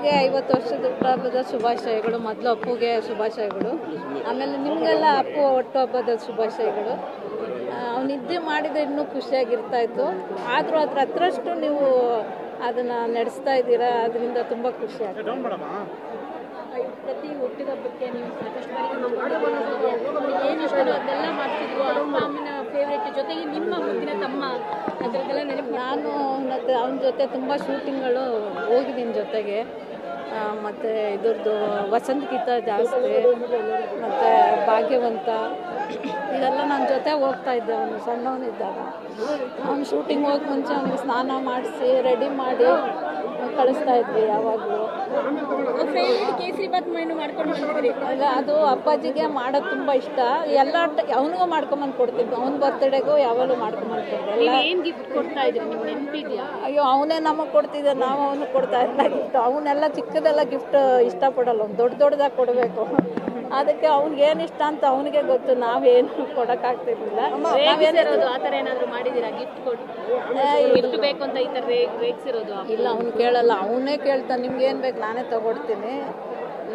ಅಪ್ಪಗೆ 50 ವರ್ಷದ ಹುಟ್ಟುಹಬ್ಬದ ಶುಭಾಶಯಗಳು. ಮೊದಲು ಅಪ್ಪುಗೆ ಶುಭಾಶಯಗಳು, ಆಮೇಲೆ ನಿಮಗೆಲ್ಲ ಅಪ್ಪು ಹುಟ್ಟುಹಬ್ಬದ ಶುಭಾಶಯಗಳು. ಅವ್ನು ನಿದ್ದೆ ಮಾಡಿದ್ರೆ ಇನ್ನೂ ಖುಷಿಯಾಗಿರ್ತಾ ಇತ್ತು. ಆದರೂ ಅದ್ರ ಹತ್ರಷ್ಟು ನೀವು ಅದನ್ನು ನಡೆಸ್ತಾ ಇದ್ದೀರಾ, ಅದರಿಂದ ತುಂಬ ಖುಷಿ ಆಗ್ತದೆ. ಪ್ರತಿ ಹುಟ್ಟಿದಬ್ಬಕ್ಕೆ ನೀವು ಸಾಕಷ್ಟು ಬಾರಿ ಏನು ಇಷ್ಟನೋ ಅದೆಲ್ಲ ಮಾಡ್ತಿದ್ರು. ಅಮ್ಮ ಅಮ್ಮನ ಫೇವ್ರೇಟ್ ಜೊತೆಗೆ ನಿಮ್ಮ ಮುಂದಿನ ತಮ್ಮ ಅದರದ್ದೆಲ್ಲ ನೆನಪು. ನಾನು ಅವನ ಜೊತೆ ತುಂಬ ಶೂಟಿಂಗ್ಗಳು ಹೋಗಿದ್ದೀನಿ ಜೊತೆಗೆ. ಮತ್ತು ಇದ್ರದ್ದು ವಸಂತ ಗೀತ ಜಾಸ್ತಿ, ಮತ್ತು ಭಾಗ್ಯವಂತ, ಇದೆಲ್ಲ ನನ್ನ ಜೊತೆ ಹೋಗ್ತಾ ಇದ್ದೆ. ಅವನು ಸಣ್ಣವನಿದ್ದಾಗ ಅವನು ಶೂಟಿಂಗ್ ಹೋಗಿ ಮುಂಚೆ ಅವನಿಗೆ ಸ್ನಾನ ಮಾಡಿಸಿ ರೆಡಿ ಮಾಡಿ ಕಳಿಸ್ತಾ ಇದ್ವಿ ಯಾವಾಗಲೂ. ಕೇಸರಿ ಬಾತ್ ಮೆನು ಮಾಡ್ಕೊಂಡು ಬಂದಿದ್ರಿ. ಈಗ ಅದು ಅಪ್ಪಾಜಿಗೆ ಮಾಡೋದು ತುಂಬ ಇಷ್ಟ. ಎಲ್ಲ ಅವನಿಗೂ ಮಾಡ್ಕೊಂಬಂದು ಕೊಡ್ತಿದ್ವಿ. ಅವ್ನ ಬರ್ತ್ಡೇಗೂ ಯಾವಾಗಲೂ ಮಾಡ್ಕೊಂಬಂದು ಕೊಡ್ತೀವಿ. ಏನು ಗಿಫ್ಟ್ ಕೊಡ್ತಾ ಇದ್ರಿ ನಿಮ್ಗೆ ನೆನಪಿದ್ಯಾ? ಅಯ್ಯೋ, ಅವನೇ ನಮಗೆ ಕೊಡ್ತಿದ್ದೆ, ನಾವು ಅವನು ಕೊಡ್ತಾ ಇಲ್ಲ ಗಿಫ್ಟ್. ಅವನ್ನೆಲ್ಲ ಚಿಕ್ಕದೆಲ್ಲ ಗಿಫ್ಟ್ ಇಷ್ಟಪಡಲ್ಲ, ಅವ್ನು ದೊಡ್ಡದಾಗಿ ಕೊಡಬೇಕು. ಅದಕ್ಕೆ ಅವ್ನಿಗೆ ಏನು ಇಷ್ಟ ಅಂತ ಅವನಿಗೆ ಗೊತ್ತು, ನಾವೇನು ಕೊಡೋಕ್ಕಾಗ್ತಿರ್ಲಿಲ್ಲ. ಆ ಥರ ಏನಾದರೂ ಮಾಡಿದ್ದೀರಾ? ಗಿಫ್ಟ್ ಗಿಫ್ಟ್ ಬೇಕು ಅಂತ ಈ ಥರ ರೇಗಿಸಿರೋದು? ಇಲ್ಲ, ಅವ್ನು ಕೇಳಲ್ಲ, ಅವನೇ ಕೇಳ್ತಾನೆ. ನಿಮ್ಗೆ ಏನು ಬೇಕು ನಾನೇ ತಗೊಡ್ತೀನಿ.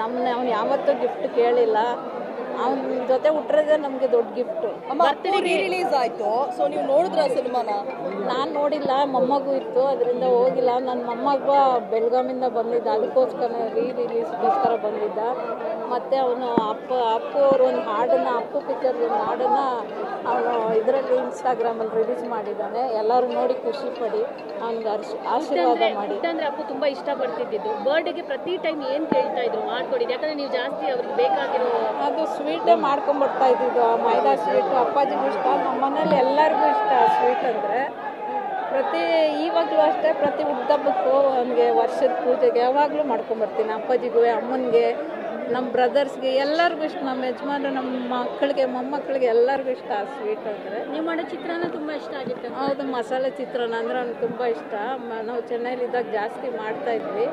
ಅವ್ನು ಯಾವತ್ತೂ ಗಿಫ್ಟ್ ಕೇಳಿಲ್ಲ. ಅವನ ಜೊತೆ ಹುಟ್ಟಿರೋದೇ ನಮಗೆ ದೊಡ್ಡ ಗಿಫ್ಟು. ರಿಲೀಸ್ ಆಯಿತು, ಸೊ ನೀವು ನೋಡಿದ್ರ ಸಿನಿಮಾನ? ನಾನು ನೋಡಿಲ್ಲ, ಮೊಮ್ಮಗು ಇತ್ತು, ಅದರಿಂದ ಹೋಗಿಲ್ಲ. ನನ್ನ ಮೊಮ್ಮಗ ಬೆಳಗಾಮಿಂದ ಬಂದಿದ್ದ, ಅದಕ್ಕೋಸ್ಕರ ರಿಲೀಸ್ಗೋಸ್ಕರ ಬಂದಿದ್ದ. ಮತ್ತು ಅವನು ಅಪ್ಪು ಅವರು ಒಂದು ಹಾಡನ್ನು, ಅಪ್ಪು ಪಿಕ್ಚರ್ ಒಂದು ಹಾಡನ್ನು ಅವನು ಇದರಲ್ಲಿ ಇನ್ಸ್ಟಾಗ್ರಾಮಲ್ಲಿ ರಿಲೀಸ್ ಮಾಡಿದ್ದಾನೆ. ಎಲ್ಲರೂ ನೋಡಿ ಖುಷಿ ಪಡಿ ಅವನಿಗೆ ಆಶೀರ್ವಾದ ಮಾಡಿ. ಅಂದರೆ ಅಪ್ಪು ತುಂಬ ಇಷ್ಟಪಡ್ತಿದ್ದು. ಬರ್ಡೇಗೆ ಪ್ರತಿ ಟೈಮ್ ಏನು ಕೇಳ್ತಾ ಇದ್ರು ಮಾಡ್ಕೊಡಿದ್ದು? ಯಾಕಂದರೆ ನೀವು ಜಾಸ್ತಿ ಅವ್ರಿಗೆ ಬೇಕಾಗಿರೋ ಅದು ಸ್ವೀಟೇ ಮಾಡ್ಕೊಂಬರ್ತಾ ಇದ್ದಿದ್ದು. ಮೈದಾ ಸ್ವೀಟು ಅಪ್ಪಾಜಿಗೂ ಇಷ್ಟ, ನಮ್ಮ ಮನೇಲಿ ಎಲ್ಲರಿಗೂ ಇಷ್ಟ ಸ್ವೀಟ್ ಅಂದರೆ. ಇವಾಗಲೂ ಅಷ್ಟೇ, ಪ್ರತಿ ಹುಟ್ಟುಹಬ್ಬಕ್ಕೂ ಅವನಿಗೆ ವರ್ಷದ ಪೂಜೆಗೆ ಯಾವಾಗಲೂ ಮಾಡ್ಕೊಂಬರ್ತೀನಿ. ಅಪ್ಪಾಜಿಗೂ, ಅಮ್ಮನಿಗೆ, ನಮ್ಮ ಬ್ರದರ್ಸ್ಗೆ ಎಲ್ಲರಿಗೂ ಇಷ್ಟ. ನಮ್ಮ ಯಜಮಾನ್ರು, ನಮ್ಮ ಮಕ್ಕಳಿಗೆ, ಮೊಮ್ಮಕ್ಕಳಿಗೆ ಎಲ್ಲರಿಗೂ ಇಷ್ಟ ಆ ಸ್ವೀಟ್ ಅಂದರೆ. ನೀವು ಮಾಡೋ ಚಿತ್ರಾನ್ನ ತುಂಬ ಇಷ್ಟ ಆಗಿತ್ತು? ಹೌದು, ಮಸಾಲೆ ಚಿತ್ರಾನ್ನ ಅಂದರೆ ಅವ್ನಿಗೆ ತುಂಬ ಇಷ್ಟ. ನಾವು ಚೆನ್ನೈಲಿದ್ದಾಗ ಜಾಸ್ತಿ ಮಾಡ್ತಾಯಿದ್ವಿ.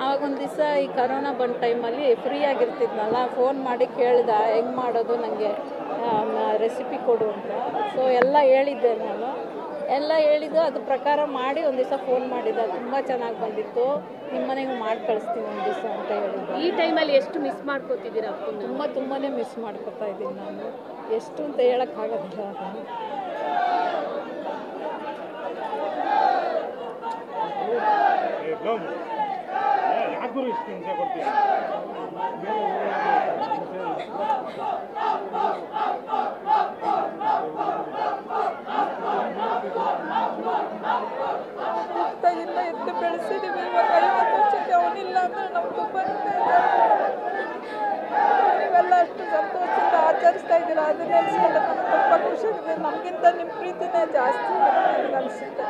ಆವಾಗ ಒಂದು ದಿವಸ ಈ ಕರೋನಾ ಬಂದ ಟೈಮಲ್ಲಿ ಫ್ರೀ ಆಗಿರ್ತಿದ್ನಲ್ಲ, ಫೋನ್ ಮಾಡಿ ಕೇಳ್ದೆ ಹೆಂಗೆ ಮಾಡೋದು, ನನಗೆ ರೆಸಿಪಿ ಕೊಡು ಅಂತ. ಸೊ ಎಲ್ಲ ಹೇಳಿದ್ದೆ ನಾನು, ಎಲ್ಲ ಹೇಳಿದ್ದು ಅದ್ರ ಪ್ರಕಾರ ಮಾಡಿ ಒಂದು ದಿವಸ ಫೋನ್ ಮಾಡಿದ್ದೆ. ತುಂಬ ಚೆನ್ನಾಗಿ ಬಂದಿತ್ತು, ನಿಮ್ಮ ಮನೆಗೂ ಮಾಡಿ ಕಳಿಸ್ತೀನಿ ಒಂದು ದಿವಸ ಅಂತ ಹೇಳಿದ್ದೆ. ಈ ಟೈಮಲ್ಲಿ ಎಷ್ಟು ಮಿಸ್ ಮಾಡ್ಕೋತಿದ್ದೀರಾ? ತುಂಬಾ ಮಿಸ್ ಮಾಡ್ಕೊತಾ ಇದ್ದೀನಿ ನಾನು. ಎಷ್ಟು ಅಂತ ಹೇಳೋಕ್ಕಾಗೋದಿಲ್ಲ ಅದನ್ನು. ಎಲ್ಲ ಎತ್ತು ಬೆಳೆಸಿದ್ದೀವಿ. ಇವಾಗ 50 ವರ್ಷಕ್ಕೆ ಅವನಿಲ್ಲ ಅಂದರೆ ನಮ್ಗೆ ತುಂಬ ನೀವೆಲ್ಲ ಅಷ್ಟು ಸಂತೋಷದಿಂದ ಆಚರಿಸ್ತಾ ಇದ್ದೀರಾ. ಅದನ್ನ ನೆನೆಸ್ಕೊಂಡು ನಮ್ಗೆ ತುಂಬ ಖುಷಿ ಆಗಿದೆ. ನಮಗಿಂತ ನಿಮ್ಮ ಪ್ರೀತಿನೇ ಜಾಸ್ತಿ ನನಗೆ ಅನಿಸುತ್ತೆ.